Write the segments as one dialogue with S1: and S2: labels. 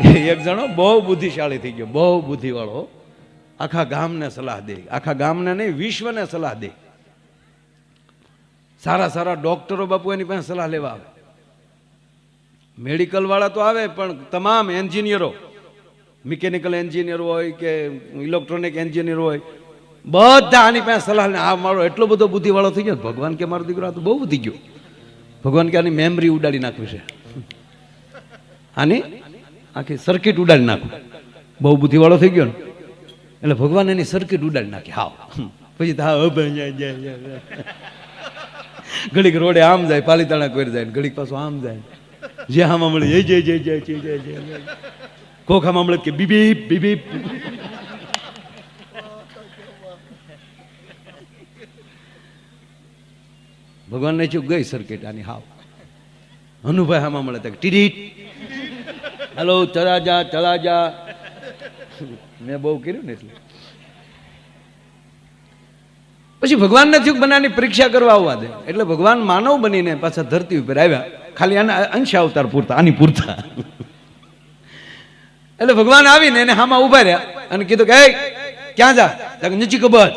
S1: એક જણો બહુ બુદ્ધિશાળી થઈ ગયો, બહુ બુદ્ધિવાળો, આખા ગામને સલાહ દે, આખા ગામને નહીં વિશ્વને સલાહ દે. સારા સારા ડોક્ટરો બાપુ એની પાસે સલાહ લેવા આવે, મેડિકલ વાળા તો આવે પણ તમામ એન્જિનિયરો, મિકેનિકલ એન્જિનિયર હોય કે ઇલેક્ટ્રોનિક એન્જિનિયર હોય, બધા આની પાસે સલાહ લે. આ મારો એટલો બધો બુદ્ધિવાળો થઈ ગયો. ભગવાન કે મારો દીકરો આ તો બહુ બુદ્ધિ ગયો. ભગવાન કે આની મેમરી ઉડાડી નાખવી છે, આની આખી સર્કિટ ઉડાડી નાખું. બહુ બુદ્ધિવાળો થઈ ગયો ને એટલે ભગવાન એની સર્કિટ ઉડાડી નાખી. હાવ પછી ઘડીક રોડે આમ જાય, પાલીતાણા કરી જાય, ઘડીક પાછું આમ જાય, જે આમાં મળે જય જય જય જય જય જય જય, કોક આમાં મળે કે બીબી બીબી. ભગવાન ને ચૂક ગઈ સર્કિટ આની. હાવ અનુભાઈ આમાં મળે ટીડીટ, હેલો ચલા જા ચલા જા. મેં બહુ કર્યું ને એટલે પછી ભગવાનને થયું બનાની પરીક્ષા કરવા આવવા દે. એટલે ભગવાન માનવ બનીને પાછા ધરતી ઉપર આવ્યા, ખાલી આના અંશ અવતાર પૂરતા, આની પૂરતા. એટલે ભગવાન આવીને એને હામાં ઉભા રહ્યા અને કીધું કે ક્યાં જા? નચી ખબર.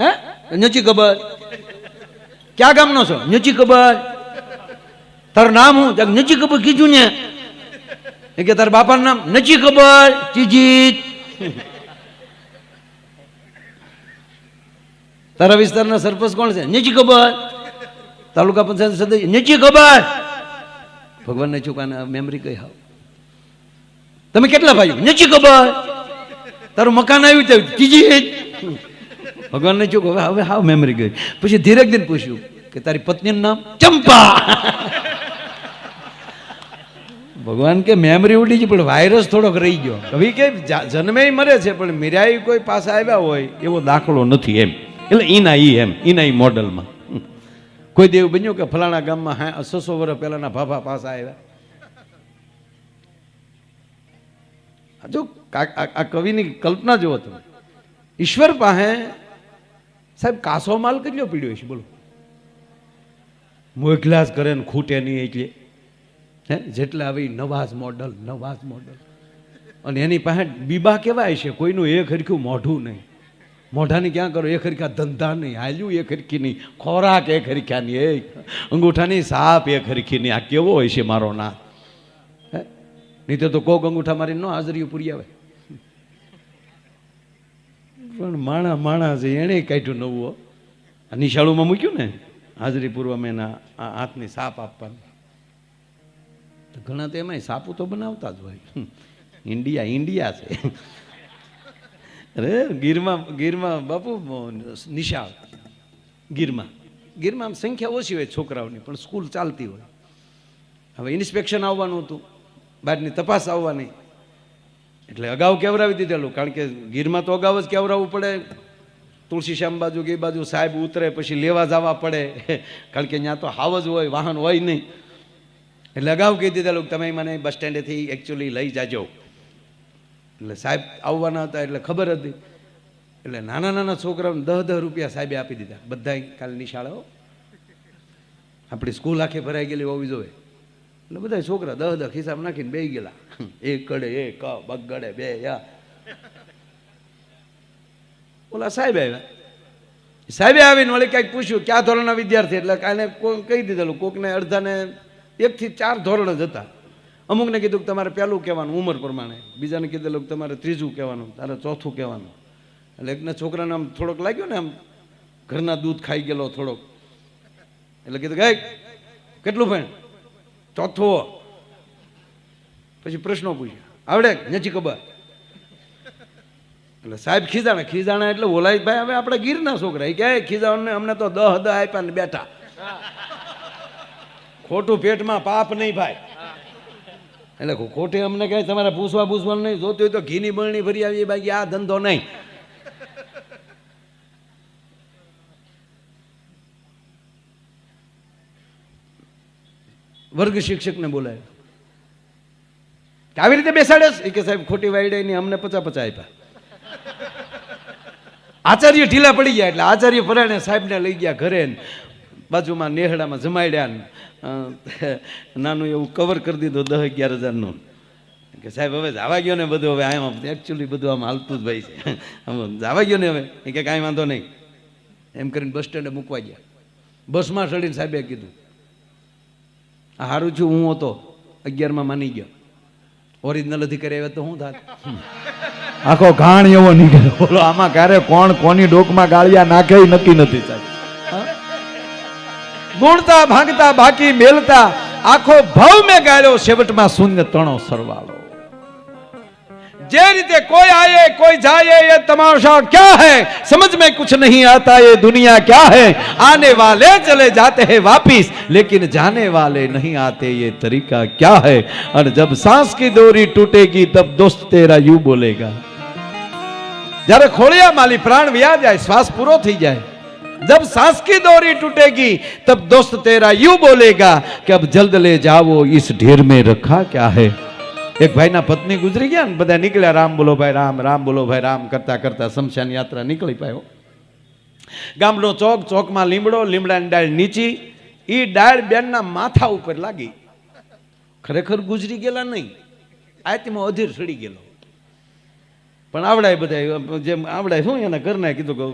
S1: હે નચી ખબર? ક્યાં ગામનો છો? નચી ખબર. તારું નામ હું? નચી ખબર કીધું ને. એ કે તારા બાપાનું નામ? નચી ખબર. ચીજીત. તારા વિસ્તારના સરપંચ કોણ છે? નચી ખબર. તાલુકા પંચાયત સદસ્ય? નચી ખબર. ભગવાનને ચૂકાના મેમરી કઈ હાવ. તમે કેટલા ભાઈઓ? નચી ખબર. તારું મકાન આવ્યું ત્યાં? ચીજીત. ભગવાનને ચૂક હવે હાવ મેમરી ગઈ. પછી ધીરે દિન પૂછ્યું કે તારી પત્નીનું નામ? ચંપા. ભગવાન કે મેમરી ઉડી ગઈ પણ વાયરસ થોડોક રહી ગયો. કવિ કે જન્મે મરે છે પણ મીરાઈ કોઈ પાસે આવ્યા હોય એવો દાખલો નથી એમ. એટલે એના ઈ મોડલમાં કોઈ દેવ બન્યું કે ફલાણા ગામમાં 600 વર્ષ પહેલાના ભાભા પાસે આવ્યા. જો આ કવિની કલ્પના જુઓ તમે. ઈશ્વર પાસે સાહેબ કાસો માલ કેટલો પીડ્યો છે બોલો. મોકલા જ કરે ને ખૂટે નહીં એટલે હે જેટલા આવી નવાઝ મોડલ. અને એની પાસે બીબા કેવાય છે, કોઈનું એક હરખ્યું મોઢું નહીં. મોઢાની ક્યાં કરો? એક હરખા ધંધા નહીં, હાલ્યું એક હરખી નહીં, ખોરાક એક હરખ્યા નહીં, અંગૂઠાની સાપ એક હરખી નહીં. આ કેવો હોય છે મારો ના? હે નહીં તો કોક અંગૂઠા મારી ન હાજરીઓ પૂરી આવે. પણ માણા છે એને કાઢ્યું નવું. નિશાળુમાં મૂક્યું ને હાજરી પૂર્વમાં એના હાથની સાપ આપવાની. ઘણા તો એમાંય સાપુ તો બનાવતા જ હોય. ઇન્ડિયા છે. અરે ગીરમાં બાપુ નિશાળ ગીરમાં સંખ્યા ઓછી હોય છોકરાઓની પણ સ્કૂલ ચાલતી હોય. હવે ઇન્સ્પેક્શન આવવાનું હતું, બહારની તપાસ આવવાની, એટલે અગાઉ કેવરાવી દીધેલું. કારણ કે ગીરમાં તો અગાઉ જ કેવરાવવું પડે. તુલસીશ્યામ બાજુ કે બાજુ સાહેબ ઉતરે પછી લેવા જવા પડે, કારણ કે ત્યાં તો હાવ જ હોય, વાહન હોય નહીં. એટલે અગાઉ કહી દીધેલું તમે મને બસ સ્ટેન્ડેથી એકચ્યુઅલી લઈ જાજો. એટલે સાહેબ આવવાના હતા એટલે ખબર હતી. એટલે નાના છોકરાઓને 10 રૂપિયા સાહેબે આપી દીધા. બધા કાલે નિશાળો આપણી સ્કૂલ આખી ભરાઈ ગયેલી હોવી જોઈએ. એટલે બધા છોકરા 10 ખિસ્સામાં નાખીને બેસી ગયેલા. એક કડે એક બગડે બે યા. ઓલા સાહેબ આવ્યા. સાહેબે આવીને વળી કંઈક પૂછ્યું ક્યાં ધોરણના વિદ્યાર્થી? એટલે કાલે કહી દીધેલું. કોકને અડધાને 1 થી 4 ધોરણ જ હતા. અમુકને કીધું કે તમારે પહેલું કહેવાનું ઉંમર પ્રમાણે, બીજાને કીધેલું કે તમારે ત્રીજું કહેવાનું, તારે ચોથું કહેવાનું. એટલે એકને છોકરાને આમ થોડોક લાગ્યો ને આમ ઘરના દૂધ ખાઈ ગયેલો થોડોક. એટલે કીધું કે કેટલું ભણ? ચોથું. પછી પ્રશ્નો પૂછ્યા, આવડે? નથી ખબર. એટલે સાહેબ ખીજાણા એટલે ઓલાય ભાઈ હવે આપણે ગીરના છોકરા કે ખીજાવાને અમને તો 10 આપ્યા ને બેઠા. ખોટું પેટમાં પાપ નહીં ભાઈ. એટલે ખોટે અમને કહે તમારે પૂછવાનું નહીં, જોતું હોય તો ઘીની બરણી ભરી આવી, બાકી આ ધંધો નહીં. વર્ગ શિક્ષકને બોલાવ્યો કે આવી રીતે બેસાડે છે કે સાહેબ ખોટી વાયડે ની અમને 50 આપ્યા. આચાર્ય ઢીલા પડી ગયા એટલે આચાર્ય ફરાણે સાહેબને લઈ ગયા ઘરે. બાજુમાં નેહડામાં જમાડ્યા, નાનું એવું કવર કરી દીધું 10-11 હજારનું. કે સાહેબ હવે જવા ગયો ને બધું, હવે આમ એકચ્યુઅલી બધું આમ હાલતું જ ભાઈ છે, આમ જવા ગયો ને હવે. એ કે કાંઈ વાંધો નહીં એમ કરીને બસ સ્ટેન્ડે મૂકવા ગયા. બસમાં ચડીને સાહેબે કીધું આ સારું છું, હું હતો 11માં માની ગયો, ઓરિજિનલ અધિકારી આવ્યા તો શું થાત?
S2: આખો ઘાણ એવો નીકળ્યો. બોલો આમાં ક્યારે કોણ કોની ડોકમાં ગાળિયા નાખે નક્કી નથી સાહેબ.
S1: ગુણતા ભાગતા બાકી મેલતા આખો ભાવ મેં ગાળ્યો, છેવટમાં શૂન્ય તણો સરવાળો. જે રીતે કોઈ આए कोई जाए ये तमाशा क्या है, समझ में कुछ नहीं आता ये दुनिया क्या है, आने वाले चले जाते हैं वापिस लेकिन जाने वाले नहीं आते ये तरीका क्या है. और जब सांस की डोरी टूटेगी तब दोस्त तेरा यूं बोलेगा. જ્યારે ખોળિયા માલી પ્રાણ વ્યા જાય, શ્વાસ પૂરો થઈ જાય, जब सांस की डोरी टूटेगी तब दोस्त तेरा यूं बोलेगा कि अब जल्द ले जाओ इस ढेर में रखा क्या है. एक भाई ना पत्नी गुजरी गया ने બધા નીકળ્યા, રામ બોલો ભાઈ રામ, રામ બોલો ભાઈ રામ કરતા કરતા શમશાન યાત્રા નીકળી પાયો. ગામનો ચોક, ચોકમાં લીમડો, લીમડાની ડાળ નીચી, ઈ ડાળ બેનના માથા ઉપર લાગી. ખરેખર ગુજરી ગયેલા નહીં, આત્મા અધીર સડી ગયેલો. પણ આવડાય બધા જેમ આવડાય શું એના ઘરના કીધું કે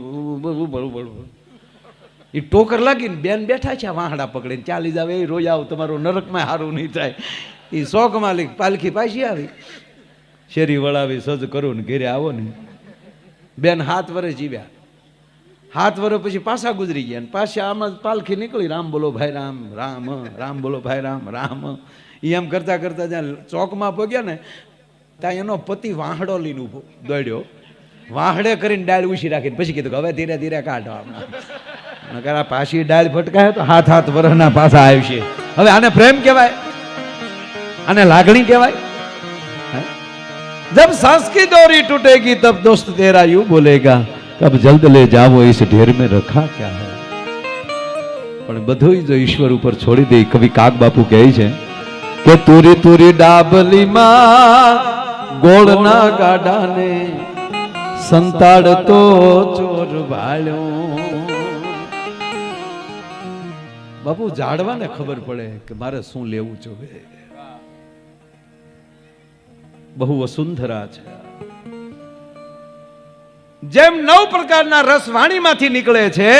S1: એ ટોકર લાગીને બેન બેઠા છે વાહડા પકડીને, ચાલી જાવ એ રોઈ આવ, તમારો નરકમાં સારું નહીં થાય. એ શોખ માલિક પાલખી પાછી આવી, શેરી વળાવી સજ કરું ને ઘેરે આવો ને. બેન 7 વર્ષ જીવ્યા, 7 વર્ષ પછી પાછા ગુજરી ગયા, પાછા આમાં પાલખી નીકળી, રામ બોલો ભાઈ રામ, રામ રામ બોલો ભાઈ રામ, રામ. એ એમ કરતા કરતા જ્યાં ચોકમાં પગ્યા ને ત્યાં એનો પતિ વાહડો લઈને ઉભો દોડ્યો, વાહડે કરીને ડાળ ઉછી રાખીને પછી કીધું કે હવે ધીરે ધીરે કાઢો. નકર આ પાછી ડાળ ફટકાય તો 7 વર્ષના પાછા આવશે. હવે આને પ્રેમ કહેવાય, આને લાગણી કહેવાય. जब सांस की डोरी टूटेगी तब दोस्त तेरा यूं बोलेगा कब जल्द ले जाओ इस ढेर में रखा क्या है. પણ બધું જો ઈશ્વર ઉપર છોડી દે. કવિ કાગ બાપુ કહે છે કે તુરી તુરી ડાબલીમાં ગોળના ગાડાને સંતાડતો ચોર વાળ્યો. બાપુ ઝાડવાને ખબર પડે કે મારે શું લેવું જોઈએ. બહુ વસુંધરા છે. જેમ 9 પ્રકારના રસ વાણીમાંથી નીકળે છે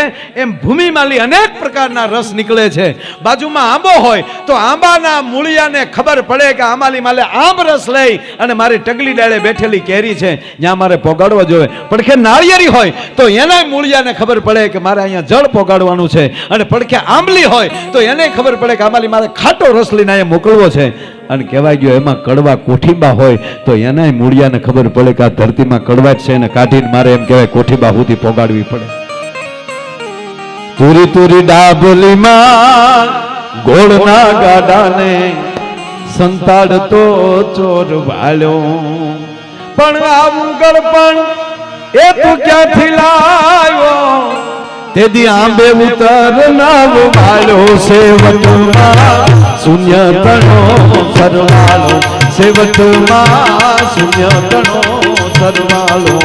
S1: એમ ભૂમિમાંથી અનેક પ્રકારના રસ નીકળે છે. બાજુમાં આંબો હોય તો આંબાના મૂળિયાને ખબર પડે કે આંબાલી માલે આંબ રસ લઈ અને મારી ટગલી ડાળે બેઠેલી કેરી છે ત્યાં મારે પોગાડવા જોઈએ. પડખે નાળિયેરી હોય તો એના મૂળિયાને ખબર પડે કે મારે અહીંયા જળ પોગાડવાનું છે, અને પડખે આંબલી હોય તો એને ખબર પડે કે આંબાલી મારે ખાટો રસ લઈને અહીંયા મોકલવો છે. અને કહેવાય ગયો એમાં કડવા કોઠીબા હોય તો એનાય મૂળિયાને ખબર પડે કે આ ધરતીમાં કડવાટ છે ને કાઢીને મારે એમ કહેવાય કોઠીબા સુધી પોગાડવી પડે. તુરી તુરી ડાબલીમાં ગોળના ગાડાને સંતાડતો ચોર વાળ્યો. પણ આવું ગળપણ એ તું ક્યાંથી લાવ્યો, તેદી આંબે ઉતર નાવ વાળ્યો. સેવકમાં શૂન્ય તણો સરવાળો, સેવકમાં શૂન્ય તણો સરવાળો.